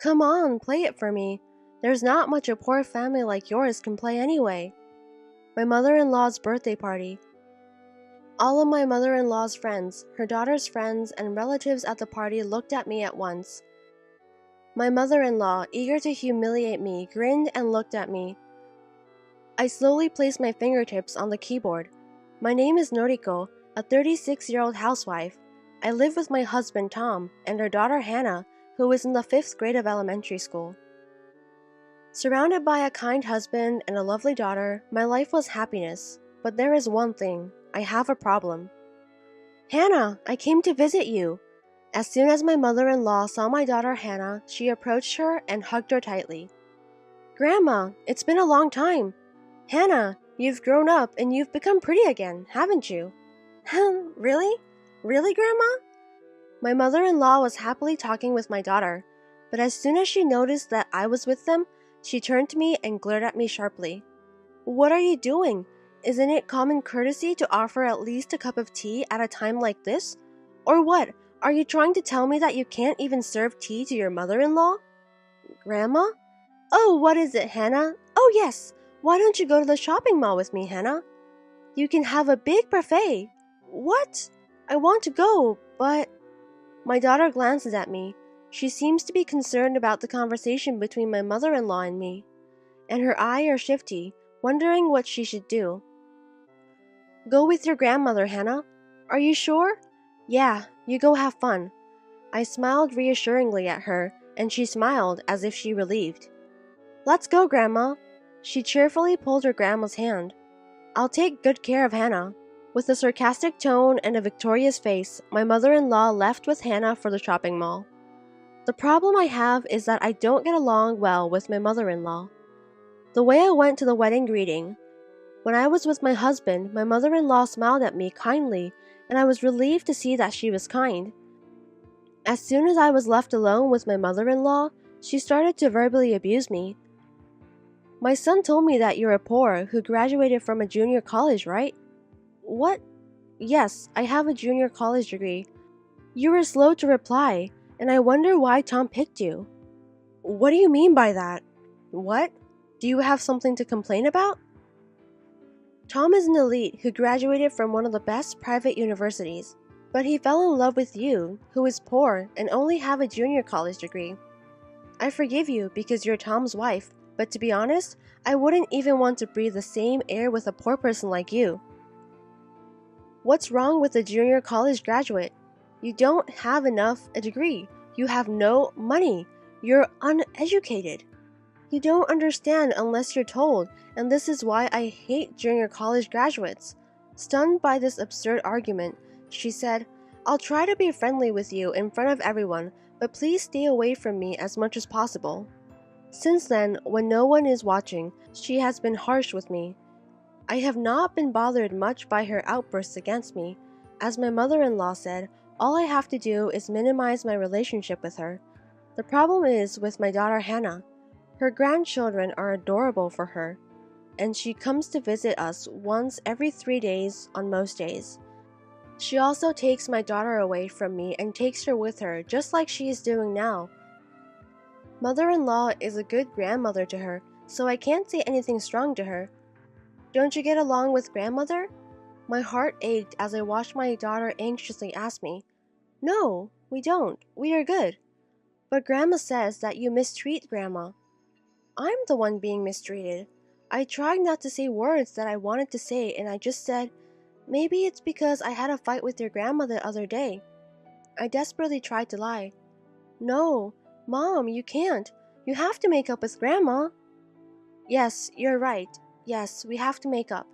Come on, play it for me. There's not much a poor family like yours can play anyway. My mother-in-law's birthday party. All of my mother-in-law's friends, her daughter's friends, and relatives at the party looked at me at once. My mother-in-law, eager to humiliate me, grinned and looked at me. I slowly placed my fingertips on the keyboard. My name is Noriko, a 36-year-old housewife. I live with my husband Tom and our daughter Hannah, who is in the 5th grade of elementary school. Surrounded by a kind husband and a lovely daughter, my life was happiness. But there is one thing. I have a problem. Hannah, I came to visit you. As soon as my mother-in-law saw my daughter Hannah, she approached her and hugged her tightly. Grandma, it's been a long time. Hannah, you've grown up and you've become pretty again, haven't you? Really? Really, Grandma? My mother-in-law was happily talking with my daughter, but as soon as she noticed that I was with them, she turned to me and glared at me sharply. What are you doing? Isn't it common courtesy to offer at least a cup of tea at a time like this? Or what? Are you trying to tell me that you can't even serve tea to your mother-in-law? Grandma? Oh, what is it, Hannah? Oh, yes. Why don't you go to the shopping mall with me, Hannah? You can have a big buffet. What? I want to go, but... My daughter glances at me. She seems to be concerned about the conversation between my mother-in-law and me, and her eyes are shifty, wondering what she should do. Go with your grandmother, Hannah. Are you sure? Yeah, you go have fun. I smiled reassuringly at her, and she smiled as if she relieved. Let's go, Grandma. She cheerfully pulled her grandma's hand. I'll take good care of Hannah. With a sarcastic tone and a victorious face, my mother-in-law left with Hannah for the shopping mall. The problem I have is that I don't get along well with my mother-in-law. The way I went to the wedding greeting, when I was with my husband, my mother-in-law smiled at me kindly, and I was relieved to see that she was kind. As soon as I was left alone with my mother-in-law, she started to verbally abuse me. My son told me that you're a poor who graduated from a junior college, right? What? Yes, I have a junior college degree. You were slow to reply, and I wonder why Tom picked you. What do you mean by that? What? Do you have something to complain about? Tom is an elite who graduated from one of the best private universities, but he fell in love with you, who is poor and only have a junior college degree. I forgive you because you're Tom's wife, but to be honest, I wouldn't even want to breathe the same air with a poor person like you. What's wrong with a junior college graduate? You don't have a degree. You have no money. You're uneducated. You don't understand unless you're told, and this is why I hate junior college graduates. Stunned by this absurd argument, she said, I'll try to be friendly with you in front of everyone, but please stay away from me as much as possible. Since then, when no one is watching, she has been harsh with me. I have not been bothered much by her outbursts against me. As my mother-in-law said, all I have to do is minimize my relationship with her. The problem is with my daughter Hannah. Her grandchildren are adorable for her, and she comes to visit us once every 3 days on most days. She also takes my daughter away from me and takes her with her, just like she is doing now. Mother-in-law is a good grandmother to her, so I can't say anything strong to her. Don't you get along with grandmother? My heart ached as I watched my daughter anxiously ask me. No, we don't. We are good. But Grandma says that you mistreat Grandma. I'm the one being mistreated. I tried not to say words that I wanted to say, and I just said, maybe it's because I had a fight with your grandma the other day. I desperately tried to lie. No, Mom, you can't. You have to make up with Grandma. Yes, you're right. Yes, we have to make up.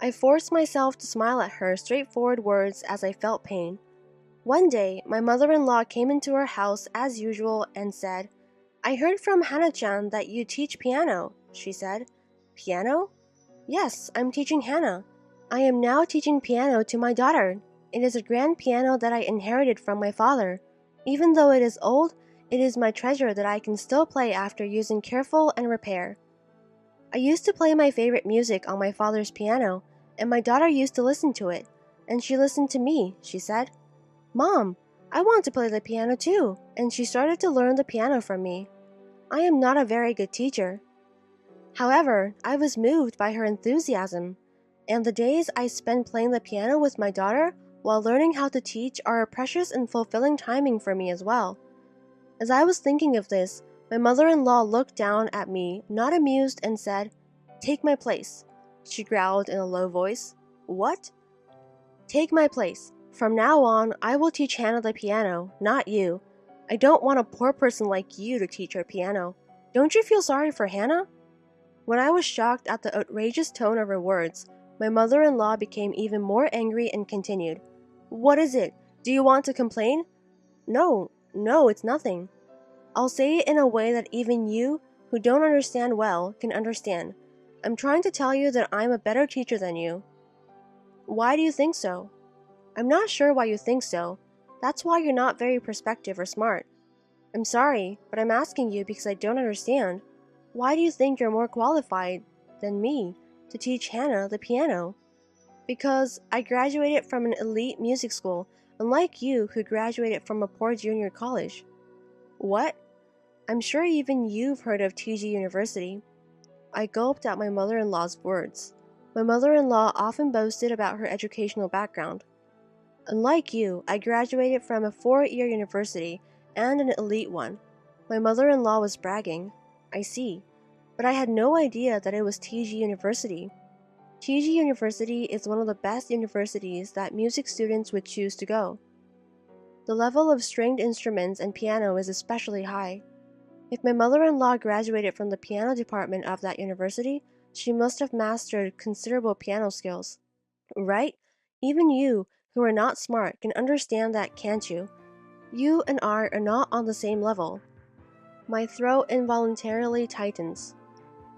I forced myself to smile at her straightforward words as I felt pain. One day, my mother-in-law came into our house as usual and said, I heard from Hannah-chan that you teach piano, she said. Piano? Yes, I'm teaching Hannah. I am now teaching piano to my daughter. It is a grand piano that I inherited from my father. Even though it is old, it is my treasure that I can still play after using careful and repair. I used to play my favorite music on my father's piano, and my daughter used to listen to it, and she listened to me, she said. Mom, I want to play the piano too, and she started to learn the piano from me. I am not a very good teacher. However, I was moved by her enthusiasm, and the days I spend playing the piano with my daughter while learning how to teach are a precious and fulfilling timing for me as well. As I was thinking of this, my mother-in-law looked down at me, not amused, and said, "Take my place," she growled in a low voice. "What?" "Take my place. From now on, I will teach Hannah the piano, not you. I don't want a poor person like you to teach her piano. Don't you feel sorry for Hannah?" When I was shocked at the outrageous tone of her words, my mother-in-law became even more angry and continued, "What is it? Do you want to complain?" No, it's nothing. I'll say it in a way that even you, who don't understand well, can understand. I'm trying to tell you that I'm a better teacher than you." "Why do you think so?" "I'm not sure why you think so. That's why you're not very perceptive or smart. I'm sorry, but I'm asking you because I don't understand. Why do you think you're more qualified than me to teach Hannah the piano?" "Because I graduated from an elite music school, unlike you who graduated from a poor junior college." "What?" "I'm sure even you've heard of TG University." I gulped at my mother-in-law's words. My mother-in-law often boasted about her educational background. "Unlike you, I graduated from a 4-year university and an elite one." My mother-in-law was bragging. "I see. But I had no idea that it was TG University." TG University is one of the best universities that music students would choose to go. The level of stringed instruments and piano is especially high. If my mother-in-law graduated from the piano department of that university, she must have mastered considerable piano skills. Right? Even you, who are not smart, can understand that, can't you? You and I are not on the same level. My throat involuntarily tightens.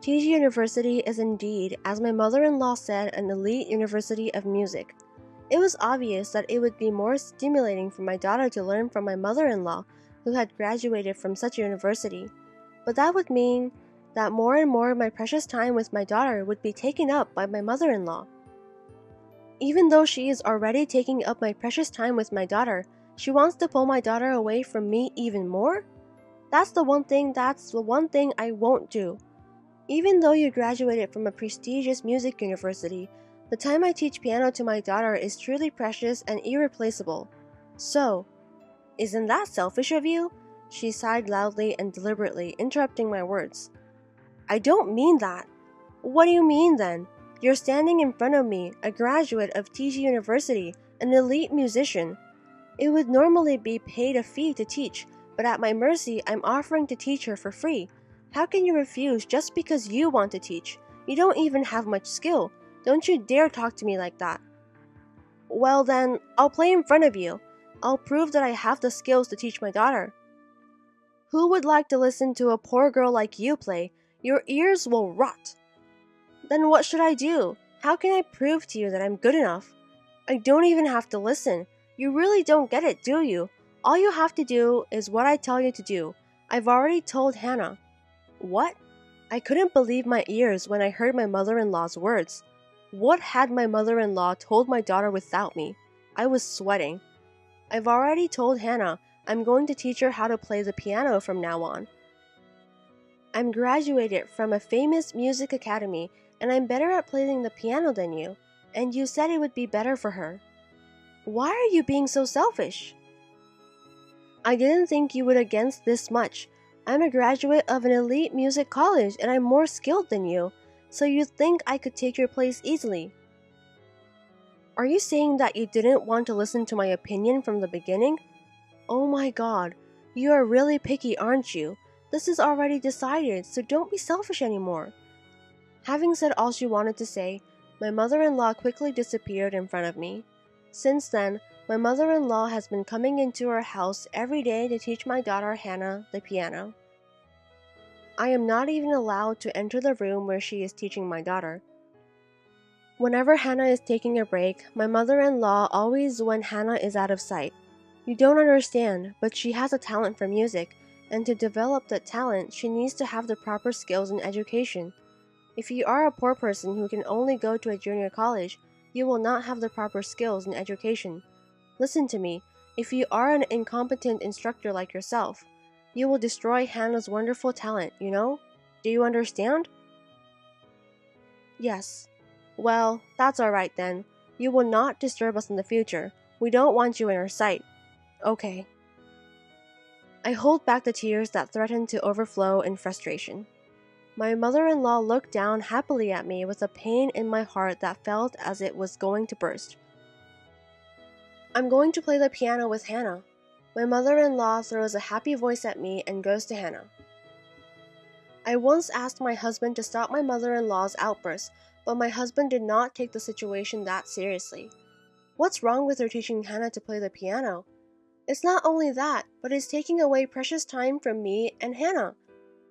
TG University is indeed, as my mother-in-law said, an elite university of music. It was obvious that it would be more stimulating for my daughter to learn from my mother-in-law, who had graduated from such a university. But that would mean that more and more of my precious time with my daughter would be taken up by my mother-in-law. Even though she is already taking up my precious time with my daughter, she wants to pull my daughter away from me even more? That's the one thing I won't do. Even though you graduated from a prestigious music university, the time I teach piano to my daughter is truly precious and irreplaceable. So, isn't that selfish of you?" She sighed loudly and deliberately, interrupting my words. "I don't mean that." "What do you mean then? You're standing in front of me, a graduate of TG University, an elite musician. It would normally be paid a fee to teach, but at my mercy, I'm offering to teach her for free. How can you refuse just because you want to teach? You don't even have much skill. Don't you dare talk to me like that." "Well then, I'll play in front of you. I'll prove that I have the skills to teach my daughter." "Who would like to listen to a poor girl like you play? Your ears will rot." "Then what should I do? How can I prove to you that I'm good enough?" "I don't even have to listen. You really don't get it, do you? All you have to do is what I tell you to do. I've already told Hannah." "What?" I couldn't believe my ears when I heard my mother-in-law's words. What had my mother-in-law told my daughter without me? I was sweating. "I've already told Hannah I'm going to teach her how to play the piano from now on. I'm graduated from a famous music academy, and I'm better at playing the piano than you, and you said it would be better for her." "Why are you being so selfish?" "I didn't think you would against this much. I'm a graduate of an elite music college, and I'm more skilled than you, so you'd think I could take your place easily." "Are you saying that you didn't want to listen to my opinion from the beginning?" "Oh my God, you are really picky, aren't you? This is already decided, so don't be selfish anymore." Having said all she wanted to say, my mother-in-law quickly disappeared in front of me. Since then, my mother-in-law has been coming into our house every day to teach my daughter Hannah the piano. I am not even allowed to enter the room where she is teaching my daughter. Whenever Hannah is taking a break, my mother-in-law always when Hannah is out of sight. You don't understand, but she has a talent for music, and to develop that talent, she needs to have the proper skills and education. If you are a poor person who can only go to a junior college, you will not have the proper skills and education. Listen to me. If you are an incompetent instructor like yourself, you will destroy Hannah's wonderful talent, you know? Do you understand? Yes. Well, that's alright then. You will not disturb us in the future. We don't want you in our sight. Okay. I hold back the tears that threatened to overflow in frustration. My mother-in-law looked down happily at me with a pain in my heart that felt as it was going to burst. I'm going to play the piano with Hannah. My mother-in-law throws a happy voice at me and goes to Hannah. I once asked my husband to stop my mother-in-law's outbursts, but my husband did not take the situation that seriously. What's wrong with her teaching Hannah to play the piano? It's not only that, but it's taking away precious time from me and Hannah.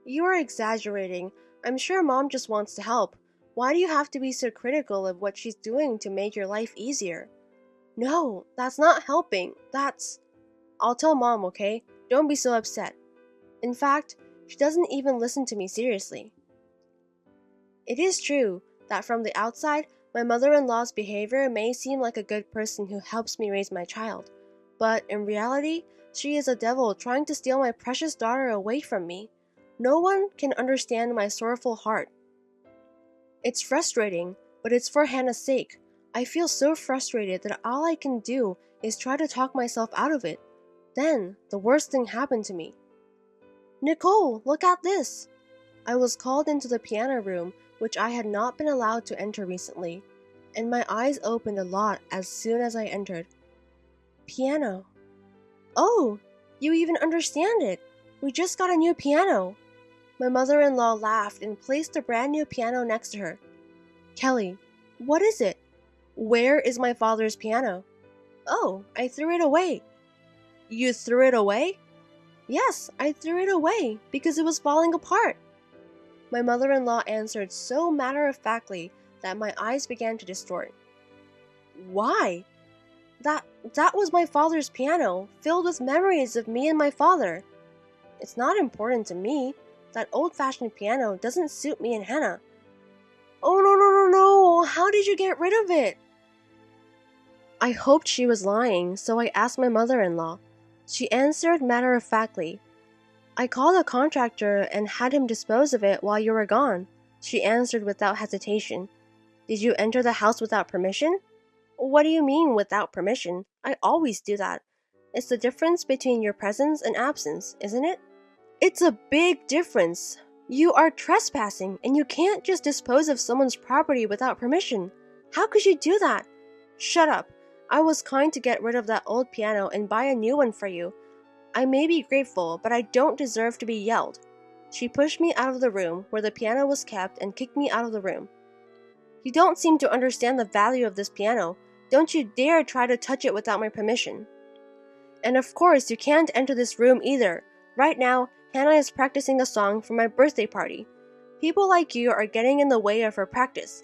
You are exaggerating. I'm sure Mom just wants to help. Why do you have to be so critical of what she's doing to make your life easier? No, that's not helping. I'll tell Mom, okay? Don't be so upset. In fact, she doesn't even listen to me seriously. It is true that from the outside, my mother-in-law's behavior may seem like a good person who helps me raise my child. But in reality, she is a devil trying to steal my precious daughter away from me. No one can understand my sorrowful heart. It's frustrating, but it's for Hannah's sake. I feel so frustrated that all I can do is try to talk myself out of it. Then, the worst thing happened to me. Nicole, look at this! I was called into the piano room, which I had not been allowed to enter recently, and my eyes opened a lot as soon as I entered. Piano. Oh, you even understand it! We just got a new piano! My mother-in-law laughed and placed a brand new piano next to her. Kelly, what is it? Where is my father's piano? Oh, I threw it away. You threw it away? Yes, I threw it away because it was falling apart. My mother-in-law answered so matter-of-factly that my eyes began to distort. Why? That was my father's piano, filled with memories of me and my father. It's not important to me. That old-fashioned piano doesn't suit me and Hannah. Oh no, how did you get rid of it? I hoped she was lying, so I asked my mother-in-law. She answered matter-of-factly. I called a contractor and had him dispose of it while you were gone. She answered without hesitation. Did you enter the house without permission? What do you mean, without permission? I always do that. It's the difference between your presence and absence, isn't it? It's a big difference. You are trespassing, and you can't just dispose of someone's property without permission. How could you do that? Shut up. I was kind to get rid of that old piano and buy a new one for you. I may be grateful, but I don't deserve to be yelled. She pushed me out of the room where the piano was kept and kicked me out of the room. You don't seem to understand the value of this piano. Don't you dare try to touch it without my permission. And of course, you can't enter this room either. Right now, Hannah is practicing a song for my birthday party. People like you are getting in the way of her practice.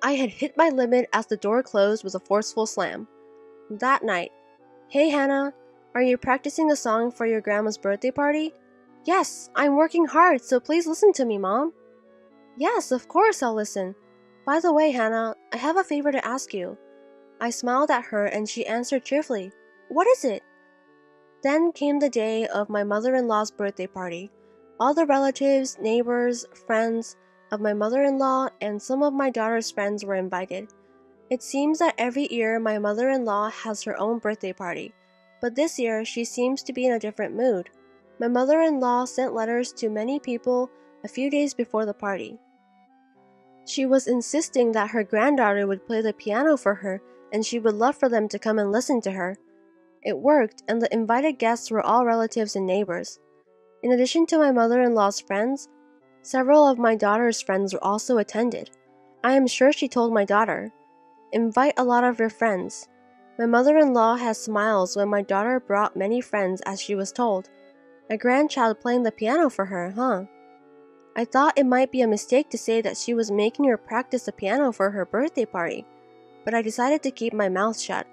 I had hit my limit as the door closed with a forceful slam. That night, Hey Hannah, are you practicing a song for your grandma's birthday party? Yes, I'm working hard, so please listen to me, Mom. Yes, of course I'll listen. By the way, Hannah, I have a favor to ask you. I smiled at her and she answered cheerfully. What is it? Then came the day of my mother-in-law's birthday party. All the relatives, neighbors, friends of my mother-in-law and some of my daughter's friends were invited. It seems that every year my mother-in-law has her own birthday party, but this year she seems to be in a different mood. My mother-in-law sent letters to many people a few days before the party. She was insisting that her granddaughter would play the piano for her and she would love for them to come and listen to her. It worked, and the invited guests were all relatives and neighbors. In addition to my mother-in-law's friends, several of my daughter's friends also attended. I am sure she told my daughter, invite a lot of your friends. My mother-in-law has smiles when my daughter brought many friends as she was told. A grandchild playing the piano for her, huh? I thought it might be a mistake to say that she was making her practice the piano for her birthday party, but I decided to keep my mouth shut.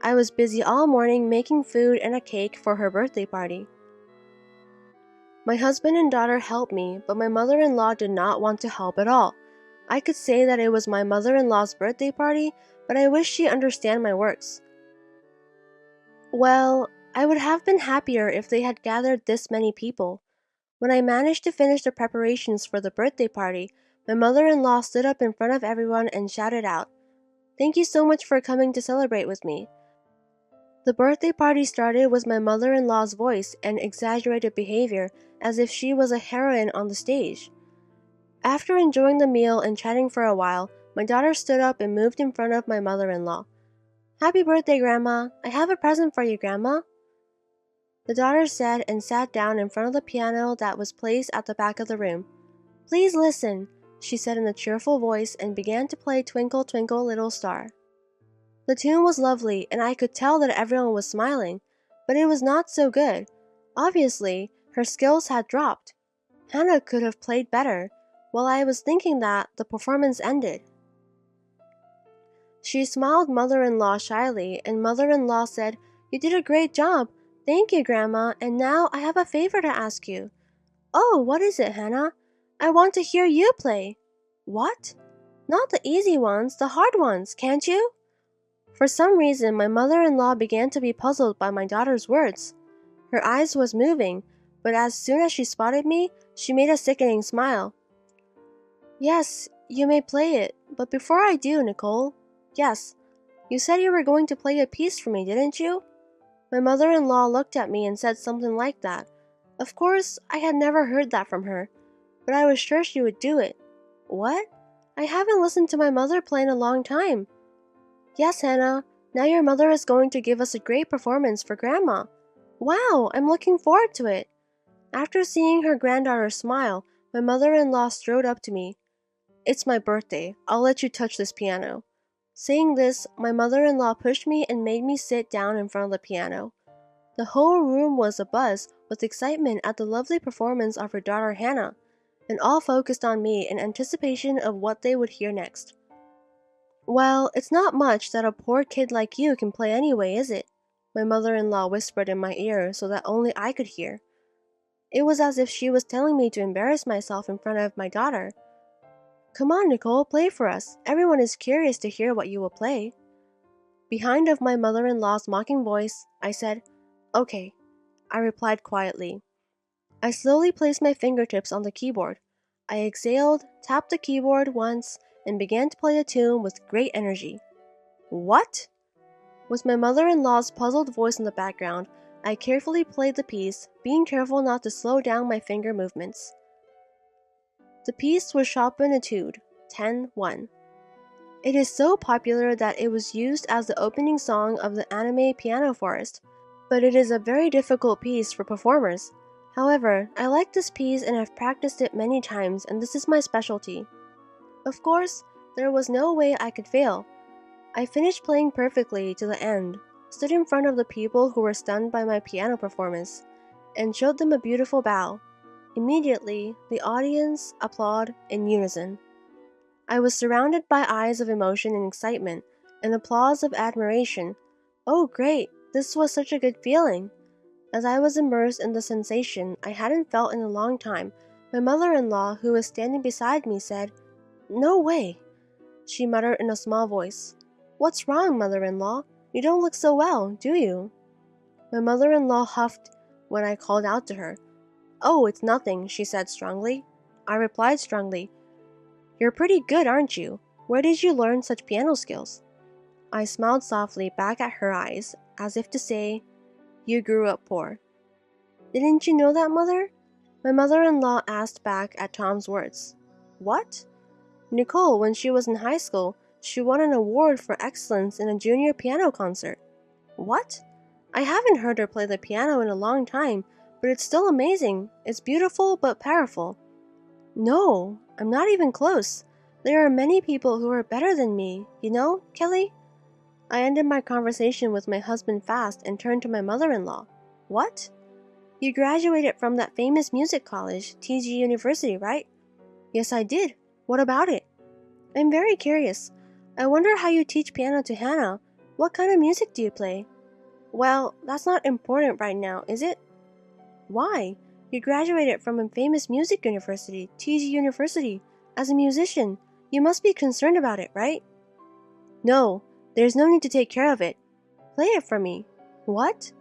I was busy all morning making food and a cake for her birthday party. My husband and daughter helped me, but my mother-in-law did not want to help at all. I could say that it was my mother-in-law's birthday party, but I wish she understand my works. Well, I would have been happier if they had gathered this many people. When I managed to finish the preparations for the birthday party, my mother-in-law stood up in front of everyone and shouted out, "Thank you so much for coming to celebrate with me." The birthday party started with my mother-in-law's voice and exaggerated behavior as if she was a heroine on the stage. After enjoying the meal and chatting for a while, my daughter stood up and moved in front of my mother-in-law. "Happy birthday, Grandma! I have a present for you, Grandma," the daughter said and sat down in front of the piano that was placed at the back of the room. "Please listen," she said in a cheerful voice and began to play Twinkle, Twinkle, Little Star. The tune was lovely and I could tell that everyone was smiling, but it was not so good. Obviously, her skills had dropped. Hannah could have played better. While I was thinking that, the performance ended. She smiled mother-in-law shyly, and mother-in-law said, "You did a great job. Thank you, Grandma, and now I have a favor to ask you." "Oh, what is it, Hannah?" "I want to hear you play." "What?" "Not the easy ones, the hard ones, can't you?" For some reason, my mother-in-law began to be puzzled by my daughter's words. Her eyes was moving, but as soon as she spotted me, she made a sickening smile. "Yes, you may play it, but before I do, Nicole." "Yes, you said you were going to play a piece for me, didn't you?" My mother-in-law looked at me and said something like that. Of course, I had never heard that from her, but I was sure she would do it. What? I haven't listened to my mother play in a long time. "Yes, Hannah, now your mother is going to give us a great performance for Grandma." "Wow, I'm looking forward to it." After seeing her granddaughter smile, my mother-in-law strode up to me. "It's my birthday. I'll let you touch this piano." Saying this, my mother-in-law pushed me and made me sit down in front of the piano. The whole room was abuzz with excitement at the lovely performance of her daughter Hannah, and all focused on me in anticipation of what they would hear next. "Well, it's not much that a poor kid like you can play anyway, is it?" my mother-in-law whispered in my ear so that only I could hear. It was as if she was telling me to embarrass myself in front of my daughter. "Come on, Nicole, play for us. Everyone is curious to hear what you will play." Behind of my mother-in-law's mocking voice, I said, "Okay," I replied quietly. I slowly placed my fingertips on the keyboard. I exhaled, tapped the keyboard once, and began to play a tune with great energy. "What?" With my mother-in-law's puzzled voice in the background, I carefully played the piece, being careful not to slow down my finger movements. The piece was Chopin Etude, 10-1. It is so popular that it was used as the opening song of the anime Piano Forest, but it is a very difficult piece for performers. However, I like this piece and have practiced it many times, and this is my specialty. Of course, there was no way I could fail. I finished playing perfectly to the end, stood in front of the people who were stunned by my piano performance, and showed them a beautiful bow. Immediately, the audience applauded in unison. I was surrounded by eyes of emotion and excitement, and applause of admiration. Oh, great! This was such a good feeling. As I was immersed in the sensation I hadn't felt in a long time, my mother-in-law, who was standing beside me, said, "No way," she muttered in a small voice. "What's wrong, mother-in-law? You don't look so well, do you?" My mother-in-law huffed when I called out to her. "Oh, it's nothing," she said strongly. I replied strongly, "You're pretty good, aren't you? Where did you learn such piano skills?" I smiled softly back at her eyes, as if to say, "You grew up poor." "Didn't you know that, Mother?" My mother-in-law asked back at Tom's words. "What?" "Nicole, when she was in high school, she won an award for excellence in a junior piano concert." "What?" "I haven't heard her play the piano in a long time, but it's still amazing. It's beautiful but powerful." "No, I'm not even close. There are many people who are better than me, you know, Kelly?" I ended my conversation with my husband fast and turned to my mother-in-law. "What? You graduated from that famous music college, TG University, right?" "Yes, I did. What about it?" "I'm very curious. I wonder how you teach piano to Hannah. What kind of music do you play?" "Well, that's not important right now, is it?" "Why? You graduated from a famous music university, TG University, as a musician. You must be concerned about it, right?" "No, there's no need to take care of it. Play it for me." What?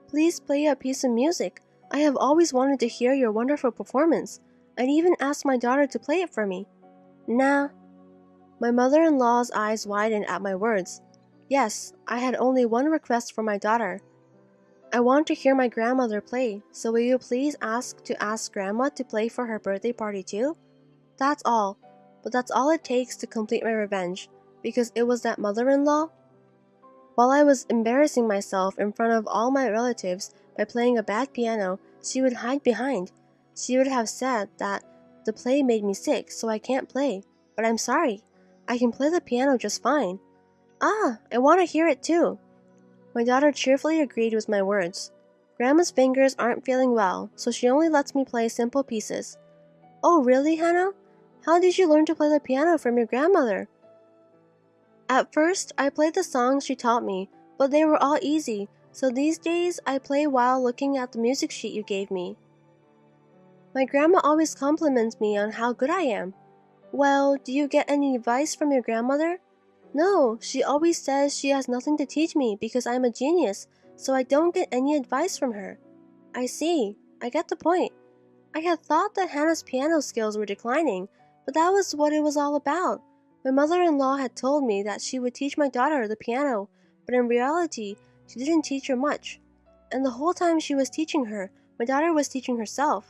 Please play a piece of music. I have always wanted to hear your wonderful performance. I'd even asked my daughter to play it for me. Nah. My mother-in-law's eyes widened at my words. Yes, I had only one request for my daughter. I want to hear my grandmother play, so will you please ask Grandma to play for her birthday party too? That's all, but that's all it takes to complete my revenge, because it was that mother-in-law. While I was embarrassing myself in front of all my relatives by playing a bad piano, she would hide behind. She would have said that the play made me sick, so I can't play. But I'm sorry. I can play the piano just fine. Ah, I want to hear it too. My daughter cheerfully agreed with my words. Grandma's fingers aren't feeling well, so she only lets me play simple pieces. Oh, really, Hannah? How did you learn to play the piano from your grandmother? At first, I played the songs she taught me, but they were all easy, so these days I play while looking at the music sheet you gave me. My grandma always compliments me on how good I am. Well, do you get any advice from your grandmother? No, she always says she has nothing to teach me because I'm a genius, so I don't get any advice from her. I see. I get the point. I had thought that Hannah's piano skills were declining, but that was what it was all about. My mother-in-law had told me that she would teach my daughter the piano, but in reality, she didn't teach her much. And the whole time she was teaching her, my daughter was teaching herself.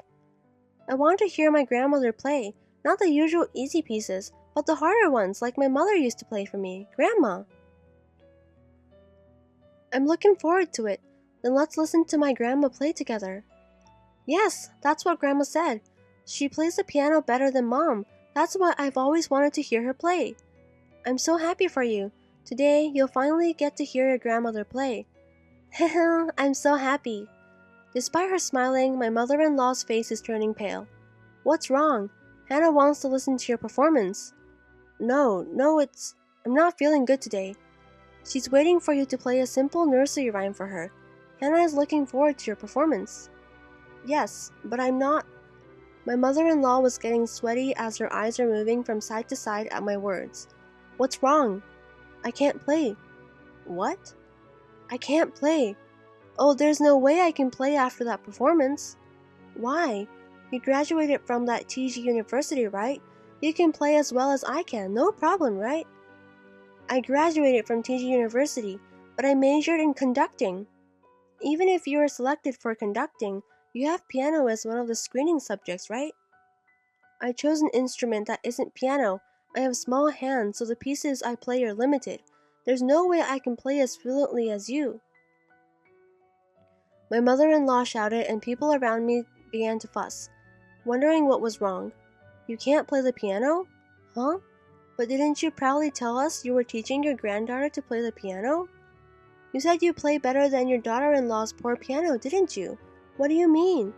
I want to hear my grandmother play, not the usual easy pieces, but the harder ones like my mother used to play for me, Grandma. I'm looking forward to it. Then let's listen to my grandma play together. Yes, that's what Grandma said. She plays the piano better than Mom. That's why I've always wanted to hear her play. I'm so happy for you. Today, you'll finally get to hear your grandmother play. Heh, I'm so happy. Despite her smiling, my mother-in-law's face is turning pale. What's wrong? Hannah wants to listen to your performance. No, I'm not feeling good today. She's waiting for you to play a simple nursery rhyme for her. Hannah is looking forward to your performance. Yes, but I'm not. My mother-in-law was getting sweaty as her eyes are moving from side to side at my words. What's wrong? I can't play. What? I can't play. Oh, there's no way I can play after that performance. Why? You graduated from that TG University, right? You can play as well as I can, no problem, right? I graduated from TG University, but I majored in conducting. Even if you are selected for conducting, you have piano as one of the screening subjects, right? I chose an instrument that isn't piano. I have small hands, so the pieces I play are limited. There's no way I can play as fluently as you. My mother-in-law shouted and people around me began to fuss, wondering what was wrong. You can't play the piano? Huh? But didn't you proudly tell us you were teaching your granddaughter to play the piano? You said you play better than your daughter-in-law's poor piano, didn't you? What do you mean?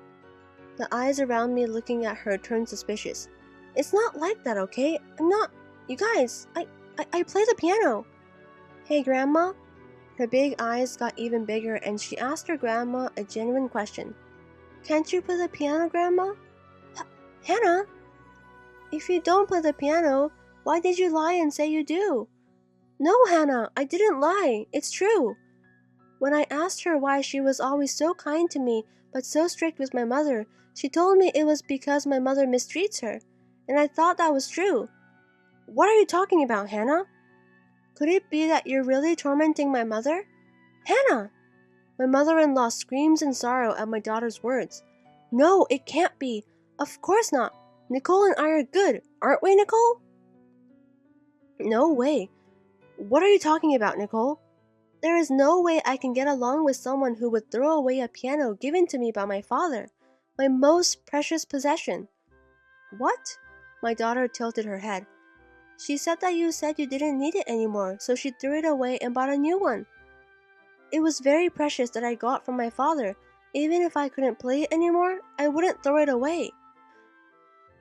The eyes around me looking at her turned suspicious. It's not like that, okay? I'm not... You guys, I play the piano. Hey, Grandma? Her big eyes got even bigger and she asked her grandma a genuine question. Can't you play the piano, Grandma? Hannah? If you don't play the piano, why did you lie and say you do? No, Hannah, I didn't lie. It's true. When I asked her why she was always so kind to me but so strict with my mother, she told me it was because my mother mistreats her, and I thought that was true. What are you talking about, Hannah? Could it be that you're really tormenting my mother? Hannah! My mother-in-law screams in sorrow at my daughter's words. No, it can't be. Of course not. Nicole and I are good, aren't we, Nicole? No way. What are you talking about, Nicole? There is no way I can get along with someone who would throw away a piano given to me by my father, my most precious possession. What? My daughter tilted her head. She said that you said you didn't need it anymore, so she threw it away and bought a new one. It was very precious that I got from my father. Even if I couldn't play it anymore, I wouldn't throw it away.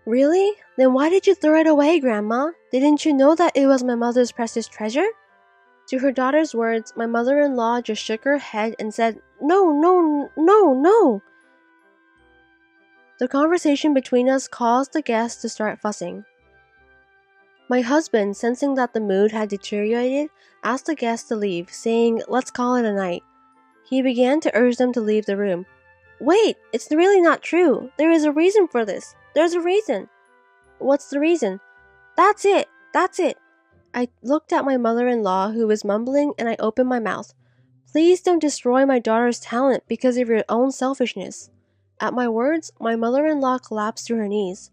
Really? Then why did you throw it away, Grandma? Didn't you know that it was my mother's precious treasure? To her daughter's words, my mother-in-law just shook her head and said, No. The conversation between us caused the guests to start fussing. My husband, sensing that the mood had deteriorated, asked the guests to leave, saying, Let's call it a night. He began to urge them to leave the room. Wait, it's really not true. There is a reason for this. There's a reason. What's the reason? That's it. That's it. I looked at my mother-in-law who was mumbling and I opened my mouth. Please don't destroy my daughter's talent because of your own selfishness. At my words, my mother-in-law collapsed to her knees.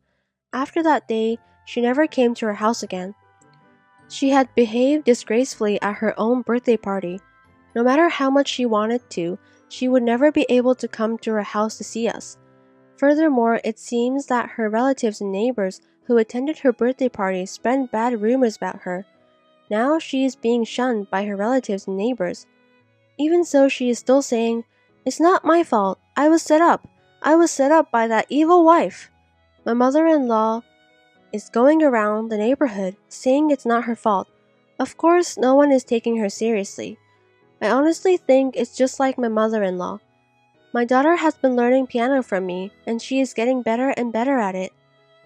After that day, she never came to her house again. She had behaved disgracefully at her own birthday party. No matter how much she wanted to, she would never be able to come to our house to see us. Furthermore, it seems that her relatives and neighbors who attended her birthday party spread bad rumors about her. Now she is being shunned by her relatives and neighbors. Even so, she is still saying, "It's not my fault. I was set up. I was set up by that evil wife." My mother-in-law is going around the neighborhood saying it's not her fault. Of course, no one is taking her seriously. I honestly think it's just like my mother-in-law. My daughter has been learning piano from me, and she is getting better and better at it.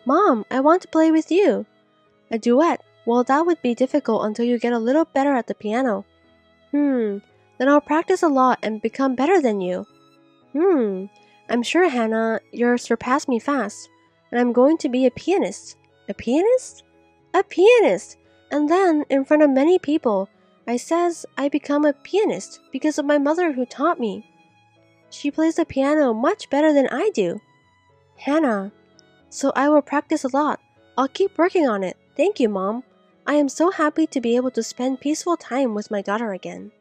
Mom, I want to play with you. A duet? Well, that would be difficult until you get a little better at the piano. Then I'll practice a lot and become better than you. I'm sure, Hannah, you'll surpass me fast, and I'm going to be a pianist. A pianist? A pianist! And then, in front of many people, I says I become a pianist because of my mother who taught me. She plays the piano much better than I do. Hannah. So I will practice a lot. I'll keep working on it. Thank you, Mom. I am so happy to be able to spend peaceful time with my daughter again.